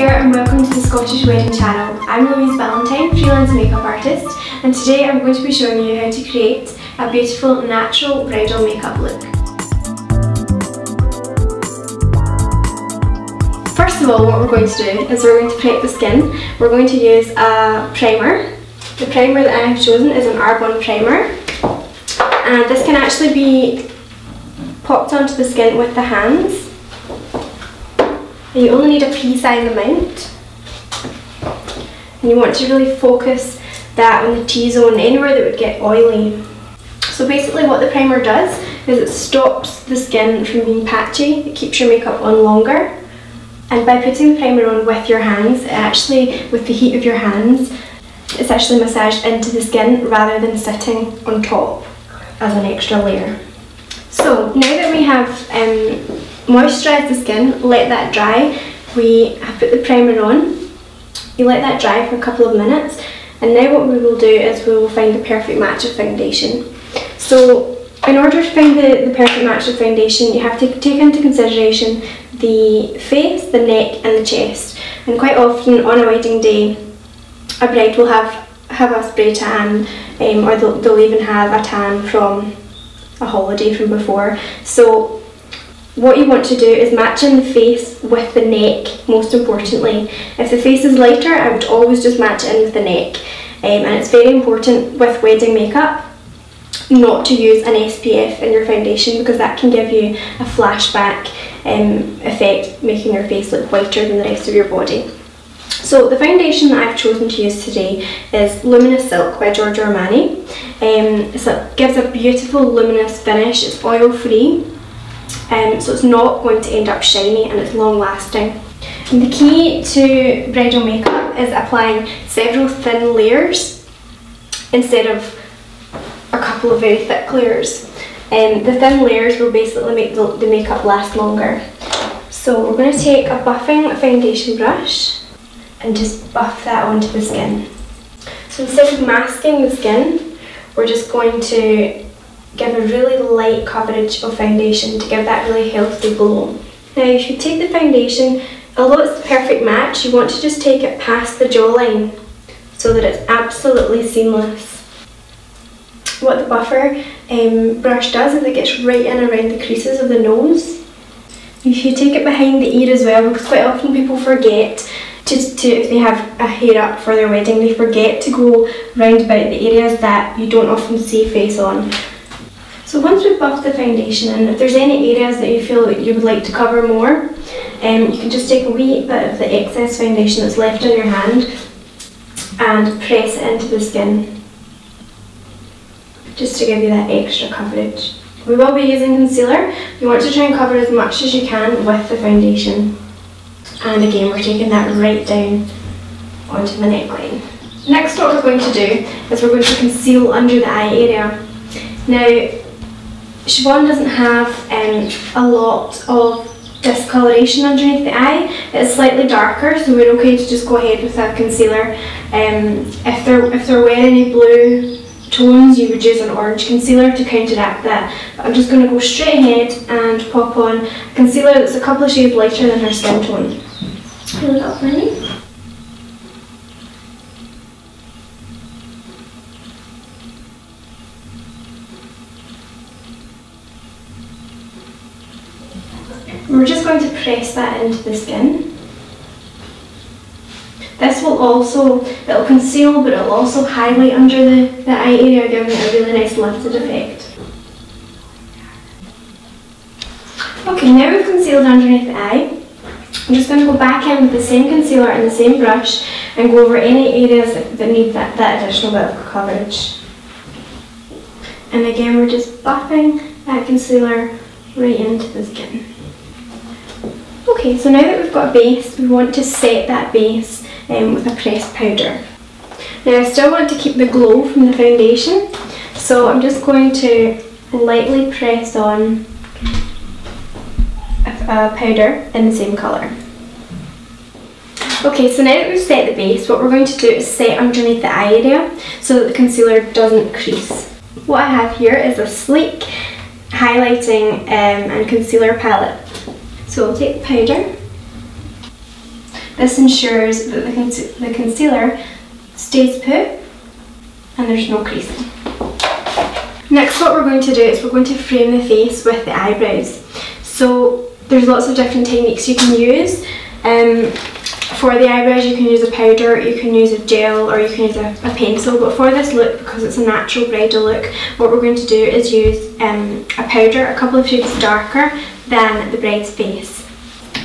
there and welcome to the Scottish Wedding channel. I'm Louise Ballantine, freelance makeup artist, and today I'm going to be showing you how to create a beautiful natural bridal makeup look. First of all, what we're going to do is we're going to prep the skin. We're going to use a primer. The primer that I have chosen is an Arbonne primer, and this can actually be popped onto the skin with the hands. And you only need a pea-size amount, and you want to really focus that on the T-zone, anywhere that would get oily. So basically what the primer does is it stops the skin from being patchy, it keeps your makeup on longer, and by putting the primer on with your hands, it actually, with the heat of your hands, it's actually massaged into the skin rather than sitting on top as an extra layer. So now that we have moisturise the skin, let that dry. We have put the primer on. You let that dry for a couple of minutes, and now what we will do is we will find the perfect match of foundation. So in order to find the perfect match of foundation, you have to take into consideration the face, the neck and the chest. And quite often on a wedding day, a bride will have a spray tan, or they'll even have a tan from a holiday from before. So what you want to do is match in the face with the neck, most importantly. If the face is lighter, I would always just match in with the neck. And it's very important with wedding makeup not to use an SPF in your foundation, because that can give you a flashback effect, making your face look whiter than the rest of your body. So the foundation that I've chosen to use today is Luminous Silk by Giorgio Armani. It gives a beautiful luminous finish, it's oil free. So it's not going to end up shiny, and it's long lasting. And the key to bridal makeup is applying several thin layers instead of a couple of very thick layers. The thin layers will basically make the makeup last longer. So we're going to take a buffing foundation brush and just buff that onto the skin. So instead of masking the skin, we're just going to give a really light coverage of foundation to give that really healthy glow. Now if you take the foundation, although it's the perfect match, you want to just take it past the jawline so that it's absolutely seamless. What the buffer brush does is it gets right in around the creases of the nose. If you take it behind the ear as well, because quite often people forget if they have a hair up for their wedding, they forget to go round about the areas that you don't often see face on. So once we've buffed the foundation, and if there's any areas that you feel that you would like to cover more, you can just take a wee bit of the excess foundation that's left on your hand and press it into the skin, just to give you that extra coverage. We will be using concealer. You want to try and cover as much as you can with the foundation. And again, we're taking that right down onto the neckline. Next, what we're going to do is we're going to conceal under the eye area. Now, Siobhan doesn't have a lot of discoloration underneath the eye. It's slightly darker, so we're okay to just go ahead with that concealer. If there were any blue tones, you would use an orange concealer to counteract that. But I'm just going to go straight ahead and pop on a concealer that's a couple of shades lighter than her skin tone. Fill it up, Minnie. We're just going to press that into the skin. This will also, it'll conceal, but it'll also highlight under the eye area, giving it a really nice lifted effect. Okay, now we've concealed underneath the eye. I'm just going to go back in with the same concealer and the same brush and go over any areas that need that additional bit of coverage. And again, we're just buffing that concealer right into the skin. Okay, so now that we've got a base, we want to set that base with a pressed powder. Now I still want to keep the glow from the foundation, so I'm just going to lightly press on a powder in the same colour. Okay, so now that we've set the base, what we're going to do is set underneath the eye area so that the concealer doesn't crease. What I have here is a sleek highlighting and concealer palette. So we'll take the powder This ensures that the concealer stays put and there's no creasing. Next, what we're going to do is we're going to frame the face with the eyebrows. So there's lots of different techniques you can use. For the eyebrows you can use a powder, you can use a gel, or you can use a pencil, but for this look, because it's a natural bridal look, what we're going to do is use a powder a couple of shades darker than the bride's face.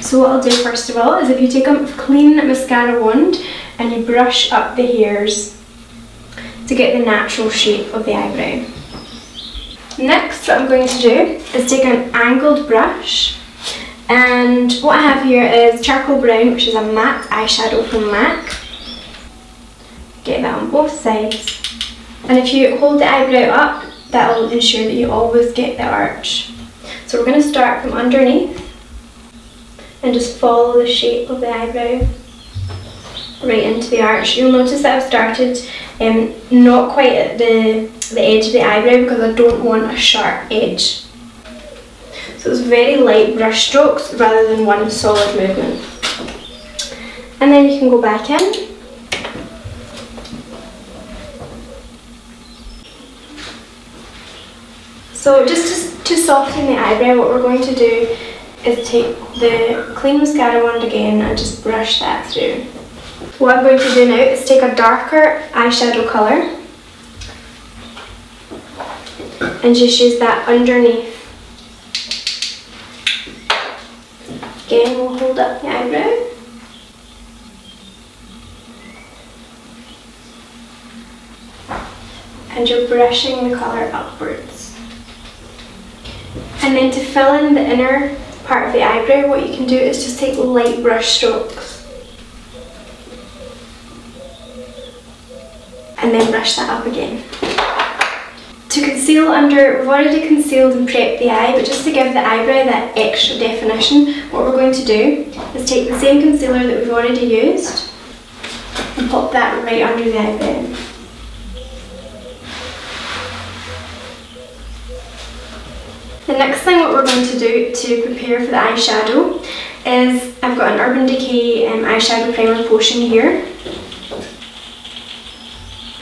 So what I'll do first of all is if you take a clean mascara wand and you brush up the hairs to get the natural shape of the eyebrow. Next, what I'm going to do is take an angled brush, and what I have here is charcoal brown, which is a matte eyeshadow from MAC. Get that on both sides, and if you hold the eyebrow up, that will ensure that you always get the arch. So we're going to start from underneath and just follow the shape of the eyebrow right into the arch. You'll notice that I've started not quite at the edge of the eyebrow because I don't want a sharp edge. So it's very light brush strokes rather than one solid movement. And then you can go back in. So just to soften the eyebrow, what we're going to do is take the clean mascara wand again and just brush that through. What I'm going to do now is take a darker eyeshadow colour and just use that underneath. Again, we'll hold up the eyebrow. And you're brushing the colour upwards. And then to fill in the inner part of the eyebrow, what you can do is just take light brush strokes. And then brush that up again. To conceal under, we've already concealed and prepped the eye, but just to give the eyebrow that extra definition, what we're going to do is take the same concealer that we've already used and pop that right under the eyebrow. The next thing what we're going to do to prepare for the eyeshadow is I've got an Urban Decay eyeshadow primer potion here.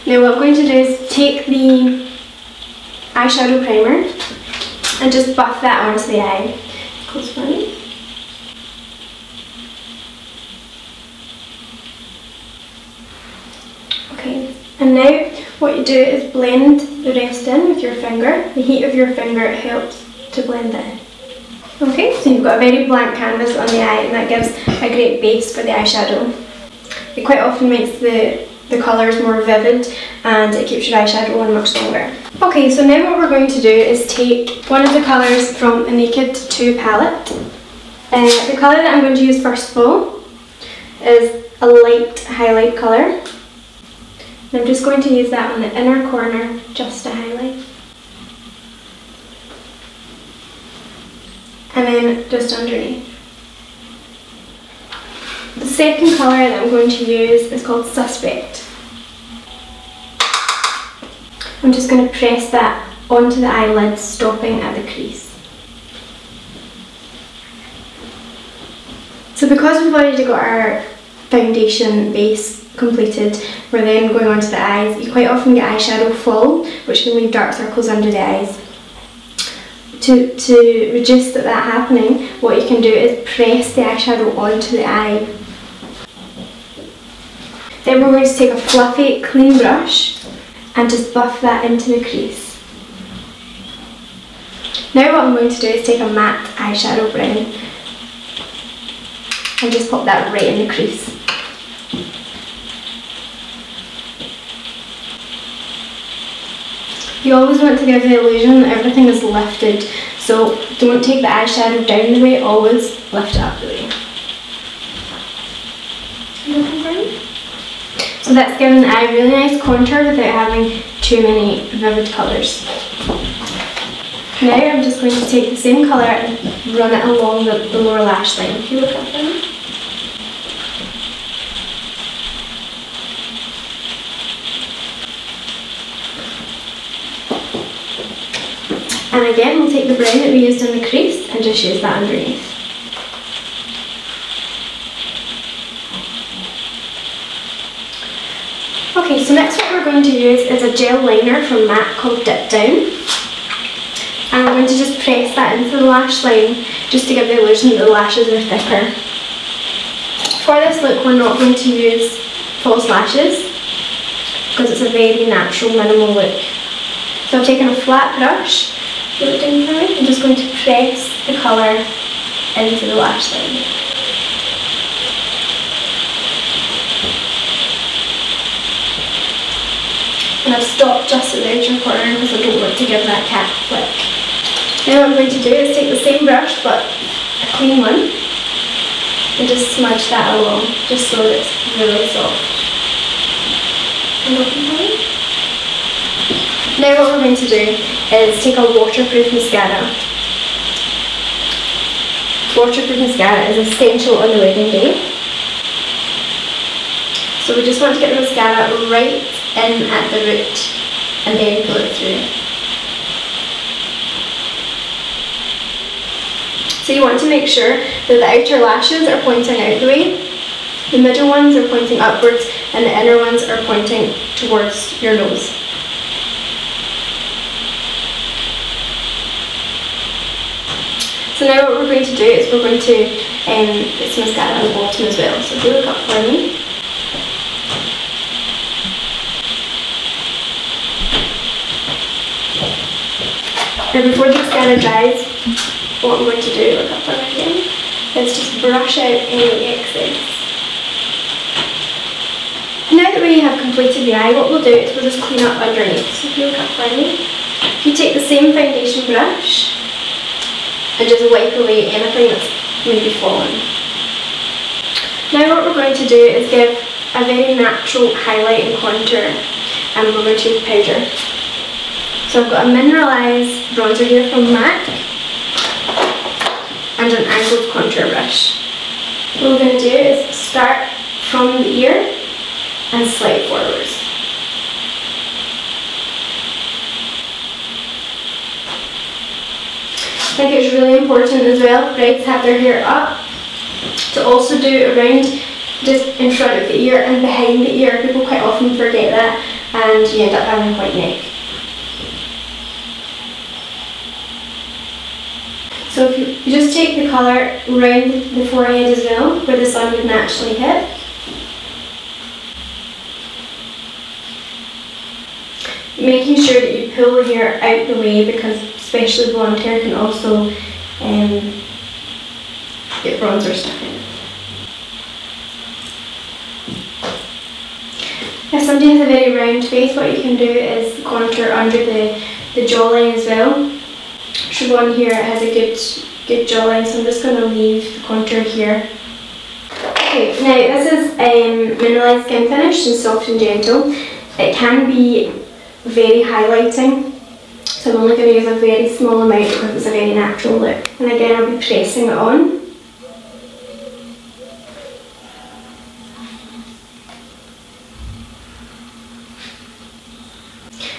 Now what I'm going to do is take the eyeshadow primer and just buff that onto the eye. Close for me. Okay, and now what you do is blend the rest in with your finger. The heat of your finger helps to blend it in. Okay, so you've got a very blank canvas on the eye, and that gives a great base for the eyeshadow. It quite often makes the colours more vivid and it keeps your eyeshadow on much longer. Okay, so now what we're going to do is take one of the colours from the Naked 2 palette. The colour that I'm going to use first of all is a light highlight colour. And I'm just going to use that on the inner corner just to highlight. And then just underneath. The second colour that I'm going to use is called Suspect. I'm just going to press that onto the eyelids, stopping at the crease. So because we've already got our foundation base completed, we're then going on to the eyes. You quite often get eyeshadow fall, which can leave dark circles under the eyes. To reduce that happening, what you can do is press the eyeshadow onto the eye. Then we're going to take a fluffy, clean brush and just buff that into the crease. Now what I'm going to do is take a matte eyeshadow brown and just pop that right in the crease. You always want to give the illusion that everything is lifted, so don't take the eyeshadow down the way, always lift it up the way. So that's giving the eye a really nice contour without having too many vivid colours. Now I'm just going to take the same colour and run it along the lower lash line. If you look up there. And again, we'll take the brown that we used in the crease and just use that underneath. Okay, so next what we're going to use is a gel liner from MAC called Dip Down. And I'm going to just press that into the lash line just to give the illusion that the lashes are thicker. For this look we're not going to use false lashes because it's a very natural minimal look. So I've taken a flat brush, I'm just going to press the colour into the lash line. And I've stopped just at the outer corner because I don't want to give that cat flick. Now what I'm going to do is take the same brush but a clean one and just smudge that along just so that it's really soft. Now what we're going to do is take a waterproof mascara. Waterproof mascara is essential on the wedding day. So we just want to get the mascara right in at the root and then pull it through. So you want to make sure that the outer lashes are pointing out the way, the middle ones are pointing upwards and the inner ones are pointing towards your nose. So now what we're going to do is we're going to put some mascara on the bottom as well. So if you look up for me. Now before the mascara dries, what I'm going to do, look up for me again, is just brush out any excess. Now that we have completed the eye, what we'll do is we'll just clean up underneath. So if you look up for me, you take the same foundation brush and just wipe away anything that's maybe fallen. Now what we're going to do is give a very natural highlight and contour, and we're going to use powder. So I've got a mineralized bronzer here from MAC and an angled contour brush. What we're going to do is start from the ear and slide forwards. I think it's really important as well if brides have their hair up to also do around just in front of the ear and behind the ear. People quite often forget that and you end up having a white neck. So if you just take the colour around the forehead as well, where the sun would naturally hit. Making sure that you pull the hair out the way, because especially blonde hair can also get bronzer stuck in. If somebody has a very round face, what you can do is contour under the jawline as well. Siobhan here has a good jawline, so I'm just going to leave the contour here. Okay, now this is mineralized skin finish and soft and gentle. It can be very highlighting, so I'm only going to use a very small amount because it's a very natural look. And again, I'll be pressing it on.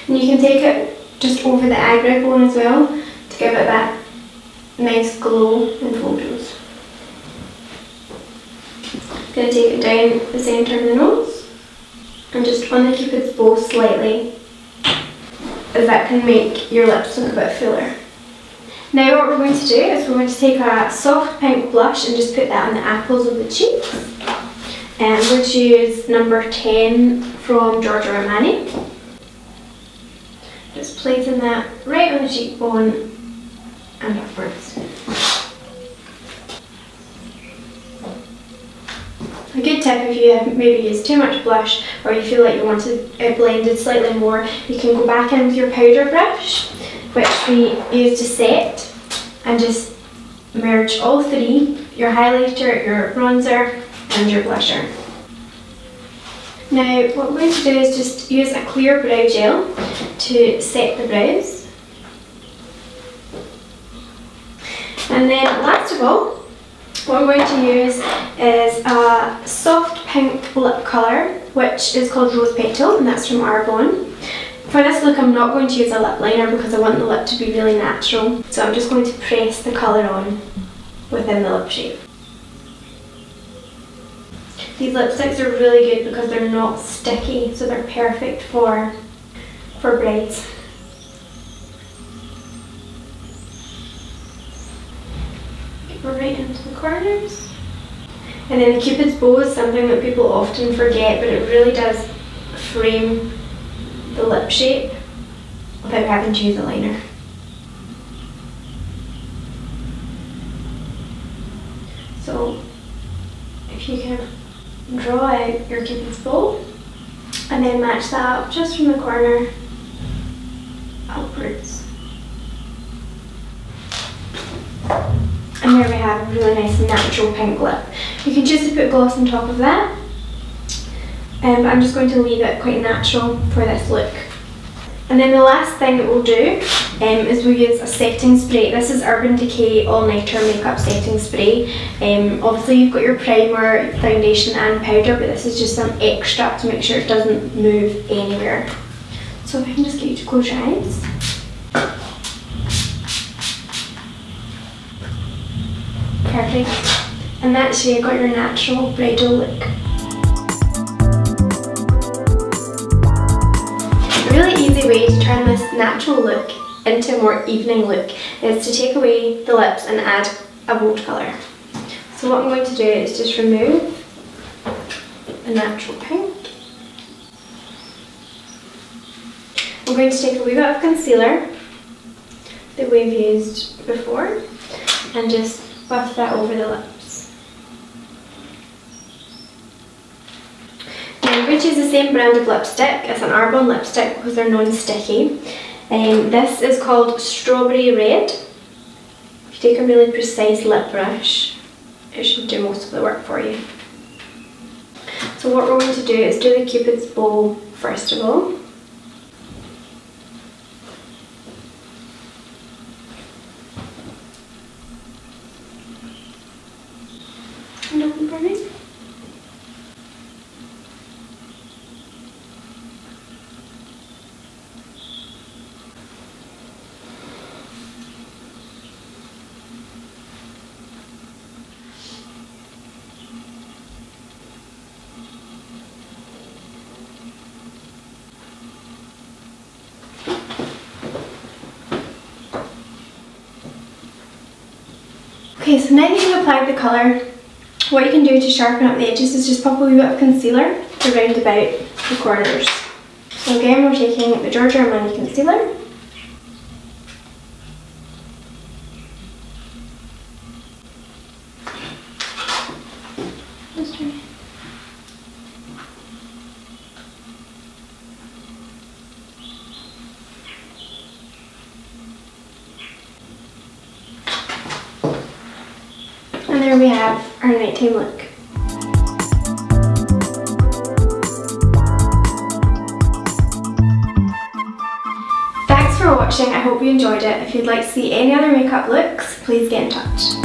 And you can take it just over the eyebrow bone as well to give it that nice glow and photos. Going to take it down the centre of the nose and just on the cupid's bow slightly, as that can make your lips look a bit fuller. Now what we're going to do is we're going to take a soft pink blush and just put that on the apples of the cheeks. And I'm going to use number 10 from Georgio Armani. Just placing that right on the cheekbone and upwards. A good tip, if you maybe use too much blush or you feel like you want it blended slightly more, you can go back in with your powder brush, which we use to set, and just merge all three, your highlighter, your bronzer and your blusher. Now what we're going to do is just use a clear brow gel to set the brows. And then last of all, what I'm going to use is a soft pink lip colour, which is called Rose Petal, and that's from Arbonne. For this look I'm not going to use a lip liner because I want the lip to be really natural, so I'm just going to press the colour on within the lip shape. These lipsticks are really good because they're not sticky, so they're perfect for brides. Go right into the corners. And then the Cupid's bow is something that people often forget, but it really does frame the lip shape without having to use a liner. So if you can draw out your Cupid's bow and then match that up just from the corner upwards. And there we have a really nice natural pink lip. You can choose to put gloss on top of that, but I'm just going to leave it quite natural for this look. And then the last thing that we'll do is we'll use a setting spray. This is Urban Decay All Nighter Makeup Setting Spray. Obviously you've got your primer, foundation and powder, but this is just some extra to make sure it doesn't move anywhere. So if I can just get you to close your eyes. Perfect. And that's you got your natural bridal look. A really easy way to turn this natural look into a more evening look is to take away the lips and add a bold colour. So what I'm going to do is just remove the natural pink. I'm going to take a wee bit of concealer that we've used before and just buff that over the lips. Now I'm going to use the same brand of lipstick. It's an Arbonne lipstick because they're non-sticky. This is called Strawberry Red. If you take a really precise lip brush, it should do most of the work for you. So what we're going to do is do the Cupid's bow first of all. And open for me. Okay, so now that you've applied the colour, what you can do to sharpen up the edges is just pop a wee bit of concealer around about the corners. So again, we're taking the Georgio Armani concealer. And there we have our nighttime look. Thanks for watching, I hope you enjoyed it. If you'd like to see any other makeup looks, please get in touch.